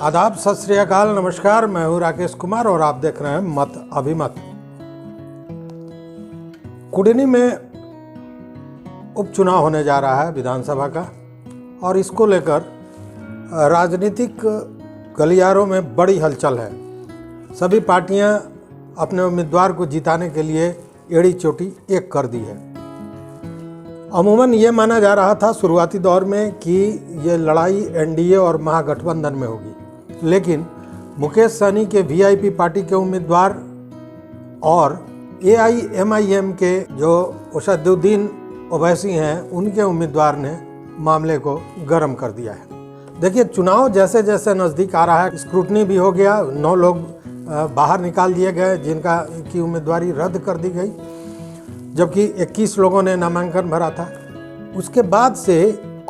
आदाब, सत श्री अकाल, नमस्कार। मैं हूं राकेश कुमार और आप देख रहे हैं मत अभिमत। कुडनी में उपचुनाव होने जा रहा है विधानसभा का, और इसको लेकर राजनीतिक गलियारों में बड़ी हलचल है। सभी पार्टियां अपने उम्मीदवार को जिताने के लिए एड़ी चोटी एक कर दी है। अमूमन ये माना जा रहा था शुरुआती दौर में कि ये लड़ाई एनडीए और महागठबंधन में होगी, लेकिन मुकेश सहनी के वीआईपी पार्टी के उम्मीदवार और एआईएमआईएम के जो असदुद्दीन ओवैसी हैं, उनके उम्मीदवार ने मामले को गर्म कर दिया है। देखिए, चुनाव जैसे जैसे नज़दीक आ रहा है, स्क्रूटनी भी हो गया, 9 लोग बाहर निकाल दिए गए जिनका की उम्मीदवारी रद्द कर दी गई, जबकि 21 लोगों ने नामांकन भरा था। उसके बाद से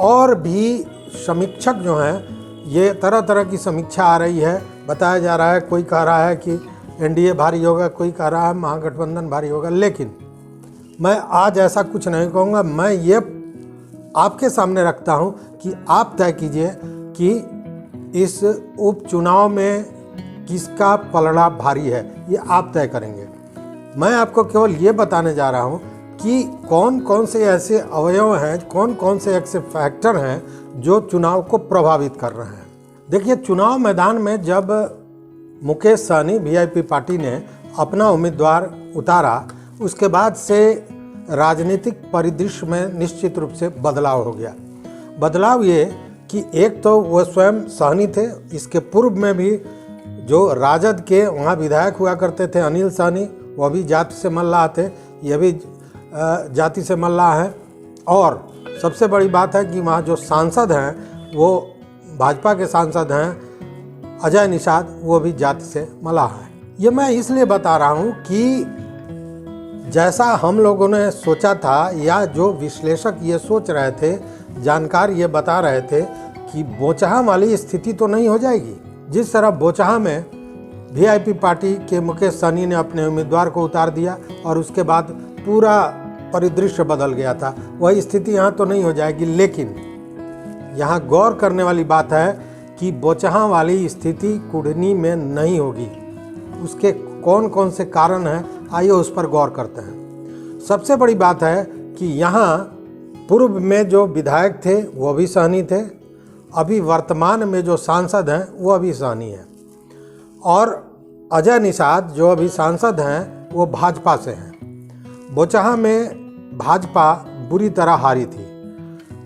और भी समीक्षक जो हैं, ये तरह तरह की समीक्षा आ रही है। बताया जा रहा है, कोई कह रहा है कि एनडीए भारी होगा, कोई कह रहा है महागठबंधन भारी होगा। लेकिन मैं आज ऐसा कुछ नहीं कहूँगा। मैं ये आपके सामने रखता हूँ कि आप तय कीजिए कि इस उपचुनाव में किसका पलड़ा भारी है, ये आप तय करेंगे। मैं आपको केवल ये बताने जा रहा हूँ कि कौन कौन से ऐसे अवयव हैं, कौन कौन से ऐसे फैक्टर हैं जो चुनाव को प्रभावित कर रहे हैं। देखिए, चुनाव मैदान में जब मुकेश सहनी वीआईपी पार्टी ने अपना उम्मीदवार उतारा, उसके बाद से राजनीतिक परिदृश्य में निश्चित रूप से बदलाव हो गया। बदलाव ये कि एक तो वो स्वयं सहनी थे, इसके पूर्व में भी जो राजद के वहाँ विधायक हुआ करते थे अनिल सहनी, वह भी जाति से मल्लाह थे, ये भी जाति से मल्लाह हैं। और सबसे बड़ी बात है कि वहाँ जो सांसद हैं वो भाजपा के सांसद हैं अजय निषाद, वो भी जाति से मल्लाह हैं। ये मैं इसलिए बता रहा हूँ कि जैसा हम लोगों ने सोचा था, या जो विश्लेषक ये सोच रहे थे, जानकार ये बता रहे थे कि बोचहा वाली स्थिति तो नहीं हो जाएगी। जिस तरह बोचहा में वीआईपी पार्टी के मुकेश सहनी ने अपने उम्मीदवार को उतार दिया और उसके बाद पूरा परिदृश्य बदल गया था, वही स्थिति यहाँ तो नहीं हो जाएगी। लेकिन यहाँ गौर करने वाली बात है कि बोचहा वाली स्थिति कुडनी में नहीं होगी। उसके कौन कौन से कारण हैं, आइए उस पर गौर करते हैं। सबसे बड़ी बात है कि यहाँ पूर्व में जो विधायक थे वो भी सहनी थे, अभी वर्तमान में जो सांसद हैं वो भी सहनी हैं, और अजय निषाद जो अभी सांसद हैं वो भाजपा से हैं। बोचहा में भाजपा बुरी तरह हारी थी,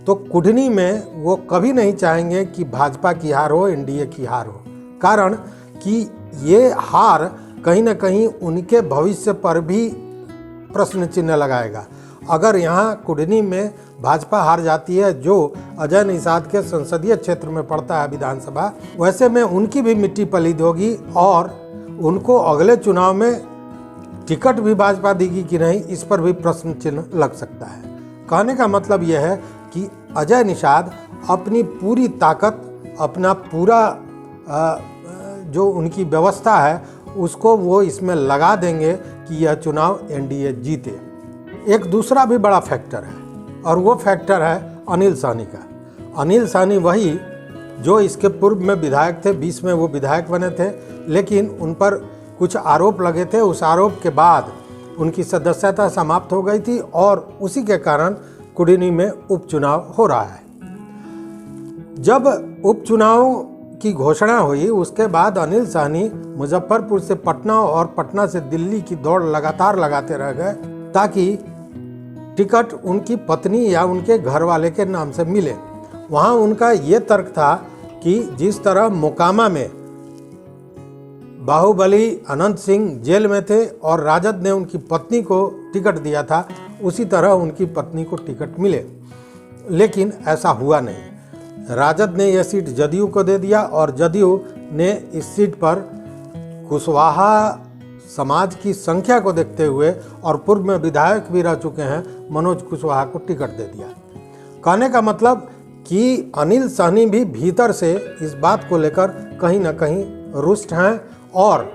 तो कुडनी में वो कभी नहीं चाहेंगे कि भाजपा की हार हो, एनडीए की हार हो। कारण कि ये हार कहीं ना कहीं उनके भविष्य पर भी प्रश्न चिन्ह लगाएगा। अगर यहाँ कुडनी में भाजपा हार जाती है, जो अजय निषाद के संसदीय क्षेत्र में पड़ता है विधानसभा, वैसे में उनकी भी मिट्टी पलीद होगी और उनको अगले चुनाव में टिकट भी भाजपा देगी कि नहीं, इस पर भी प्रश्न चिन्ह लग सकता है। कहने का मतलब यह है कि अजय निषाद अपनी पूरी ताकत, अपना पूरा जो उनकी व्यवस्था है उसको वो इसमें लगा देंगे कि यह चुनाव एनडीए जीते। एक दूसरा भी बड़ा फैक्टर है, और वो फैक्टर है अनिल सहनी का। अनिल सहनी वही जो इसके पूर्व में विधायक थे, 20 में वो विधायक बने थे, लेकिन उन पर कुछ आरोप लगे थे। उस आरोप के बाद उनकी सदस्यता समाप्त हो गई थी और उसी के कारण कुडनी में उपचुनाव हो रहा है। जब उपचुनाव की घोषणा हुई, उसके बाद अनिल सहनी मुजफ्फरपुर से पटना और पटना से दिल्ली की दौड़ लगातार लगाते रह गए ताकि टिकट उनकी पत्नी या उनके घर वाले के नाम से मिले। वहाँ उनका ये तर्क था कि जिस तरह मोकामा में बाहुबली अनंत सिंह जेल में थे और राजद ने उनकी पत्नी को टिकट दिया था, उसी तरह उनकी पत्नी को टिकट मिले। लेकिन ऐसा हुआ नहीं। राजद ने यह सीट जदयू को दे दिया और जदयू ने इस सीट पर कुशवाहा समाज की संख्या को देखते हुए और पूर्व में विधायक भी रह चुके हैं मनोज कुशवाहा को टिकट दे दिया। कहने का मतलब कि अनिल सहनी भी भीतर से इस बात को लेकर कहीं ना कहीं रुष्ट हैं, और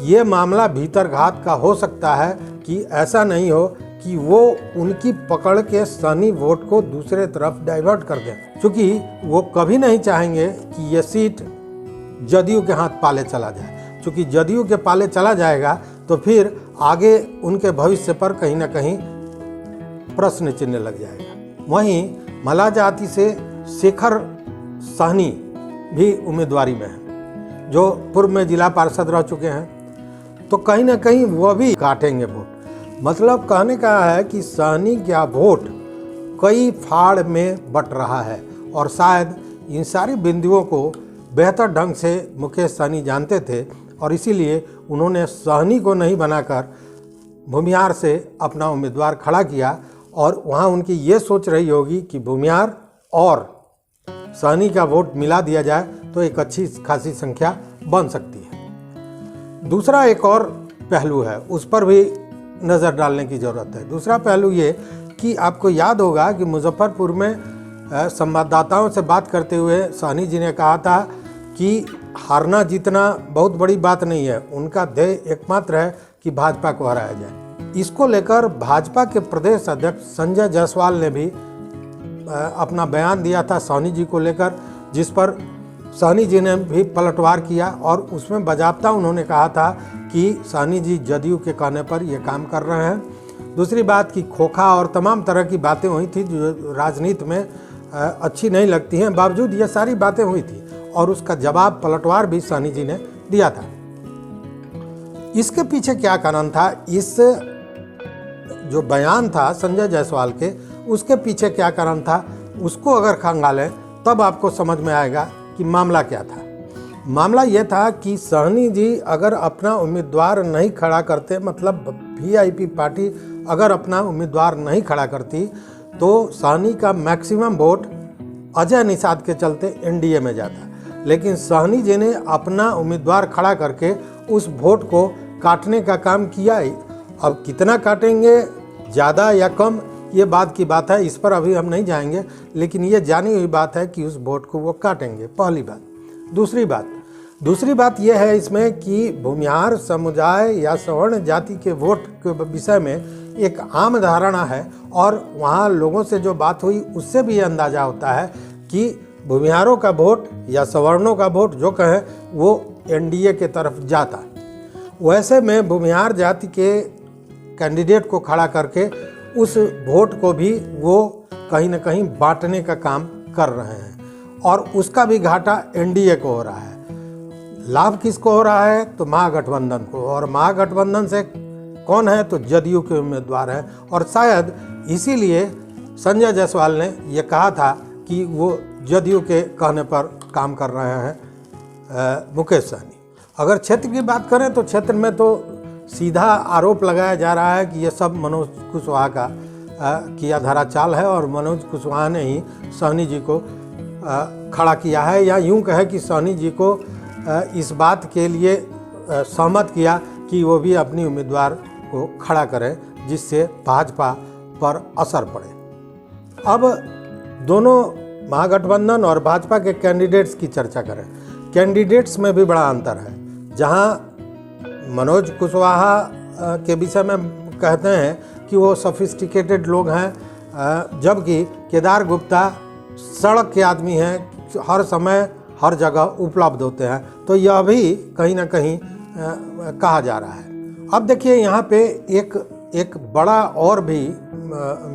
ये मामला भीतरघात का हो सकता है कि ऐसा नहीं हो कि वो उनकी पकड़ के सहनी वोट को दूसरे तरफ डाइवर्ट कर दें, क्योंकि वो कभी नहीं चाहेंगे कि ये सीट जदयू के हाथ पाले चला जाए, क्योंकि जदयू के पाले चला जाएगा तो फिर आगे उनके भविष्य पर कहीं ना कहीं प्रश्न चिन्ह लग जाएगा। वहीं मला जाति से शेखर साहनी भी उम्मीदवारी में है, जो पूर्व में जिला पार्षद रह चुके हैं, तो कहीं ना कहीं वह भी काटेंगे वोट। मतलब कहने का है कि साहनी का वोट कई फाड़ में बट रहा है और शायद इन सारी बिंदुओं को बेहतर ढंग से मुकेश सहनी जानते थे और इसीलिए उन्होंने सहनी को नहीं बनाकर भूमिहार से अपना उम्मीदवार खड़ा किया। और वहाँ उनकी ये सोच रही होगी कि भूमिहार और सहनी का वोट मिला दिया जाए तो एक अच्छी खासी संख्या बन सकती है। दूसरा एक और पहलू है, उस पर भी नज़र डालने की ज़रूरत है। दूसरा पहलू ये कि आपको याद होगा कि मुजफ्फरपुर में संवाददाताओं से बात करते हुए सहनी जी ने कहा था कि हारना जीतना बहुत बड़ी बात नहीं है, उनका ध्येय एकमात्र है कि भाजपा को हराया जाए। इसको लेकर भाजपा के प्रदेश अध्यक्ष संजय जायसवाल ने भी अपना बयान दिया था सहनी जी को लेकर, जिस पर सहनी जी ने भी पलटवार किया और उसमें बाजाबता उन्होंने कहा था कि सहनी जी जदयू के कहने पर ये काम कर रहे हैं। दूसरी बात कि खोखा और तमाम तरह की बातें हुई थी जो राजनीति में अच्छी नहीं लगती हैं, बावजूद ये सारी बातें हुई थी और उसका जवाब पलटवार भी सहनी जी ने दिया था। इसके पीछे क्या कारण था, इस जो बयान था संजय जायसवाल के, उसके पीछे क्या कारण था, उसको अगर खंगालें तब आपको समझ में आएगा कि मामला क्या था। मामला यह था कि सहनी जी अगर अपना उम्मीदवार नहीं खड़ा करते, मतलब वीआईपी पार्टी अगर अपना उम्मीदवार नहीं खड़ा करती, तो सहनी का मैक्सिमम वोट अजय निषाद के चलते एनडीए में जाता। लेकिन सहनी जी ने अपना उम्मीदवार खड़ा करके उस वोट को काटने का काम किया ही। अब कितना काटेंगे, ज़्यादा या कम, ये बात की बात है, इस पर अभी हम नहीं जाएंगे, लेकिन ये जानी हुई बात है कि उस वोट को वो काटेंगे, पहली बात। दूसरी बात यह है इसमें कि भूमिहार समुदाय या सवर्ण जाति के वोट के विषय में एक आम धारणा है और वहाँ लोगों से जो बात हुई उससे भी ये अंदाज़ा होता है कि भूमिहारों का वोट या सवर्णों का वोट जो कहें वो एनडीए के तरफ जाता। वैसे में भूमिहार जाति के कैंडिडेट को खड़ा करके उस वोट को भी वो कहीं ना कहीं बांटने का काम कर रहे हैं और उसका भी घाटा एनडीए को हो रहा है। लाभ किसको हो रहा है, तो महागठबंधन को, और महागठबंधन से कौन है, तो जदयू के उम्मीदवार हैं। और शायद इसीलिए संजय जायसवाल ने यह कहा था कि वो जदयू के कहने पर काम कर रहे हैं मुकेश सहनी। अगर क्षेत्र की बात करें तो क्षेत्र में तो सीधा आरोप लगाया जा रहा है कि ये सब मनोज कुशवाहा का किया धरा चाल है और मनोज कुशवाहा ने ही सहनी जी को खड़ा किया है, या यूं कहे कि सहनी जी को इस बात के लिए सहमत किया कि वो भी अपनी उम्मीदवार को खड़ा करें जिससे भाजपा पर असर पड़े। अब दोनों महागठबंधन और भाजपा के कैंडिडेट्स की चर्चा करें। कैंडिडेट्स में भी बड़ा अंतर है। जहां मनोज कुशवाहा के विषय में कहते हैं कि वो सोफिस्टिकेटेड लोग हैं, जबकि केदार गुप्ता सड़क के आदमी हैं, हर समय हर जगह उपलब्ध होते हैं, तो यह भी कहीं ना कहीं कहा जा रहा है। अब देखिए यहाँ पे एक बड़ा और भी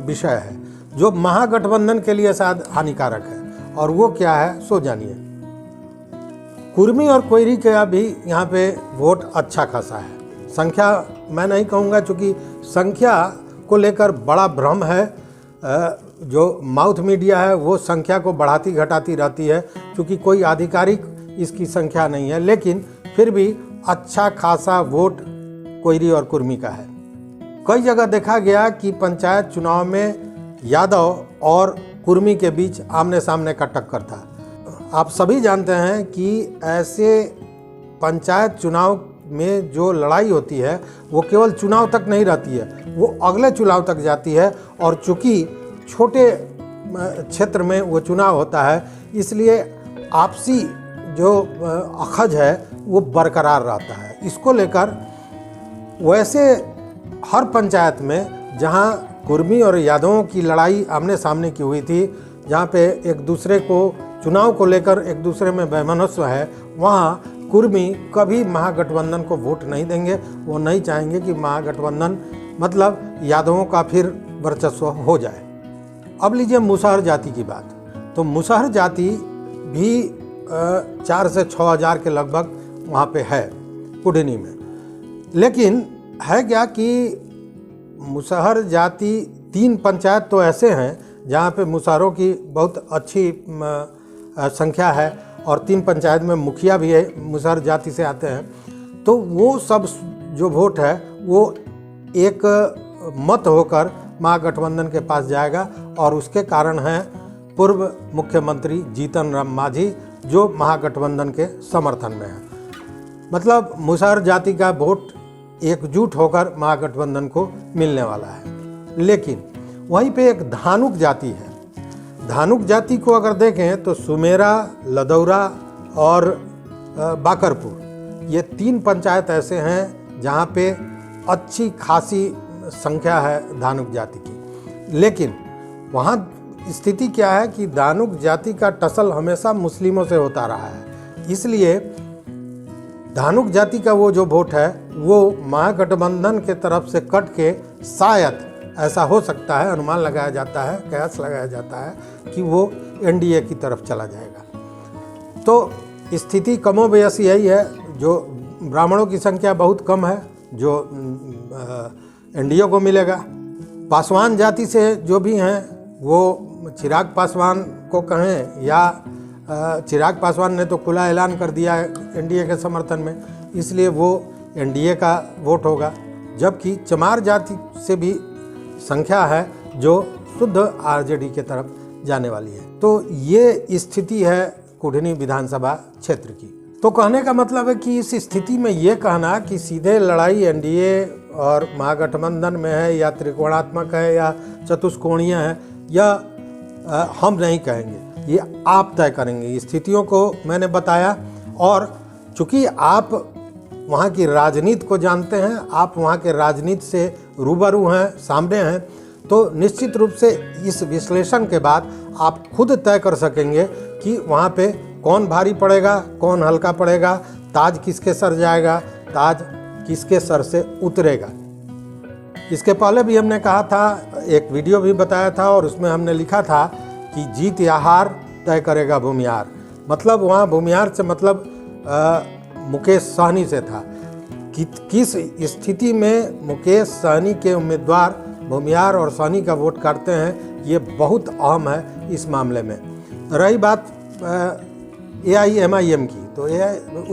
विषय है जो महागठबंधन के लिए शायद हानिकारक है, और वो क्या है सो जानिए। कुर्मी और कोयरी का भी यहाँ पे वोट अच्छा खासा है। संख्या मैं नहीं कहूँगा, चूँकि संख्या को लेकर बड़ा भ्रम है। जो माउथ मीडिया है वो संख्या को बढ़ाती घटाती रहती है, क्योंकि कोई आधिकारिक इसकी संख्या नहीं है, लेकिन फिर भी अच्छा खासा वोट कोयरी और कुर्मी का है। कई जगह देखा गया कि पंचायत चुनाव में यादव और कुर्मी के बीच आमने सामने का टक्कर था। आप सभी जानते हैं कि ऐसे पंचायत चुनाव में जो लड़ाई होती है वो केवल चुनाव तक नहीं रहती है, वो अगले चुनाव तक जाती है, और चूँकि छोटे क्षेत्र में वो चुनाव होता है इसलिए आपसी जो अखज है वो बरकरार रहता है। इसको लेकर वैसे हर पंचायत में जहां कुर्मी और यादवों की लड़ाई आमने सामने की हुई थी, जहां पे एक दूसरे को चुनाव को लेकर एक दूसरे में वैमनस्य है, वहाँ कुर्मी कभी महागठबंधन को वोट नहीं देंगे। वो नहीं चाहेंगे कि महागठबंधन मतलब यादवों का फिर वर्चस्व हो जाए। अब लीजिए मुसहर जाति की बात। तो मुसहर जाति भी 4 से 6 हज़ार के लगभग वहाँ पे है कुढ़नी में। लेकिन है क्या कि मुसहर जाति 3 पंचायत तो ऐसे हैं जहाँ पे मुसहरों की बहुत अच्छी संख्या है और 3 पंचायत में मुखिया भी है मुसहर जाति से आते हैं। तो वो सब जो वोट है वो एक मत होकर महागठबंधन के पास जाएगा और उसके कारण है पूर्व मुख्यमंत्री जीतन राम मांझी जो महागठबंधन के समर्थन में है। मतलब मुसहर जाति का वोट एकजुट होकर महागठबंधन को मिलने वाला है। लेकिन वहीं पे एक धानुक जाति है। धानुक जाति को अगर देखें तो सुमेरा, लदौरा और बाकरपुर, ये 3 पंचायत ऐसे हैं जहाँ पे अच्छी खासी संख्या है धानुक जाति की। लेकिन वहाँ स्थिति क्या है कि धानुक जाति का टसल हमेशा मुस्लिमों से होता रहा है, इसलिए धानुक जाति का वो जो वोट है वो महागठबंधन के तरफ से कट के शायद ऐसा हो सकता है, अनुमान लगाया जाता है, कयास लगाया जाता है कि वो एनडीए की तरफ चला जाएगा। तो स्थिति कमोबेश यही है। जो ब्राह्मणों की संख्या बहुत कम है जो एनडीए को मिलेगा। पासवान जाति से जो भी हैं वो चिराग पासवान को कहें या चिराग पासवान ने तो खुला ऐलान कर दिया है एनडीए के समर्थन में, इसलिए वो एनडीए का वोट होगा। जबकि चमार जाति से भी संख्या है जो शुद्ध आरजेडी के तरफ जाने वाली है। तो ये स्थिति है कुढ़नी विधानसभा क्षेत्र की। तो कहने का मतलब है कि इस स्थिति में ये कहना कि सीधे लड़ाई एनडीए और महागठबंधन में है या त्रिकोणात्मक है या चतुष्कोणीय है, यह हम नहीं कहेंगे, ये आप तय करेंगे। स्थितियों को मैंने बताया और चूँकि आप वहाँ की राजनीति को जानते हैं, आप वहाँ के राजनीति से रूबरू हैं, सामने हैं, तो निश्चित रूप से इस विश्लेषण के बाद आप खुद तय कर सकेंगे कि वहाँ पे कौन भारी पड़ेगा, कौन हल्का पड़ेगा, ताज किसके सर जाएगा, ताज किसके सर से उतरेगा। इसके पहले भी हमने कहा था, एक वीडियो भी बताया था और उसमें हमने लिखा था कि जीत या हार तय करेगा भूमिहार। मतलब वहाँ भूमिहार से मतलब मुकेश सहनी से था कि किस स्थिति में मुकेश सहनी के उम्मीदवार भूमिहार और सहनी का वोट काटते हैं, ये बहुत अहम है इस मामले में। रही बात AIMIM की, तो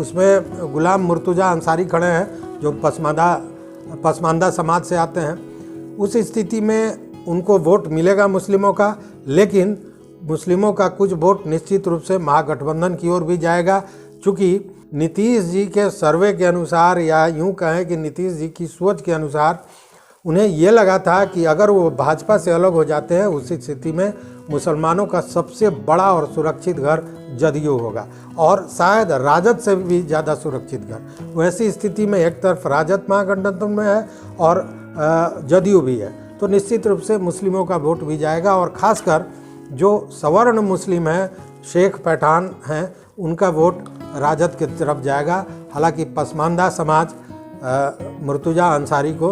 उसमें गुलाम मुर्तुजा अंसारी खड़े हैं जो पसमानदा समाज से आते हैं। उस स्थिति में उनको वोट मिलेगा मुस्लिमों का, लेकिन मुस्लिमों का कुछ वोट निश्चित रूप से महागठबंधन की ओर भी जाएगा। चूँकि नीतीश जी के सर्वे के अनुसार या यूँ कहें कि नीतीश जी की सोच के अनुसार उन्हें ये लगा था कि अगर वो भाजपा से अलग हो जाते हैं, उसी स्थिति में मुसलमानों का सबसे बड़ा और सुरक्षित घर जदयू होगा और शायद राजद से भी ज़्यादा सुरक्षित घर। वैसी स्थिति में एक तरफ राजद महागठबंधन में है और जदयू भी है, तो निश्चित रूप से मुस्लिमों का वोट भी जाएगा और ख़ासकर जो सवर्ण मुस्लिम हैं, शेख पठान हैं, उनका वोट राजद की तरफ जाएगा। हालांकि पसमानदा समाज मुर्तुजा अंसारी को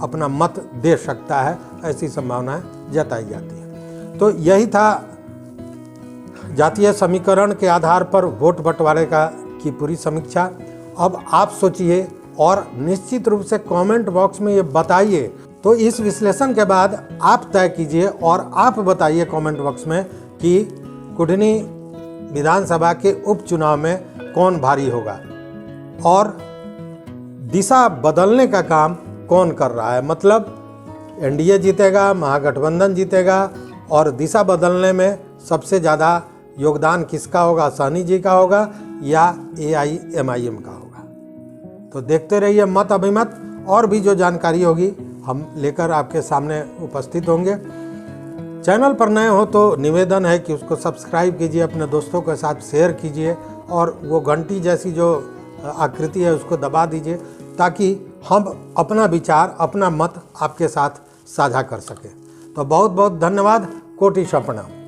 अपना मत दे सकता है, ऐसी संभावनाएं जताई जाती है। तो यही था जातीय समीकरण के आधार पर वोट बंटवारे की पूरी समीक्षा। अब आप सोचिए और निश्चित रूप से कमेंट बॉक्स में ये बताइए। तो इस विश्लेषण के बाद आप तय कीजिए और आप बताइए कमेंट बॉक्स में कि कुढ़नी विधानसभा के उपचुनाव में कौन भारी होगा और दिशा बदलने का काम कौन कर रहा है। मतलब एनडीए जीतेगा, महागठबंधन जीतेगा और दिशा बदलने में सबसे ज़्यादा योगदान किसका होगा, सहनी जी का होगा या AIMIM का होगा। तो देखते रहिए मत अभिमत, और भी जो जानकारी होगी हम लेकर आपके सामने उपस्थित होंगे। चैनल पर नए हो तो निवेदन है कि उसको सब्सक्राइब कीजिए, अपने दोस्तों के साथ शेयर कीजिए और वो घंटी जैसी जो आकृति है उसको दबा दीजिए ताकि हम अपना विचार, अपना मत आपके साथ साझा कर सकें। तो बहुत बहुत धन्यवाद। कोटि शपणम।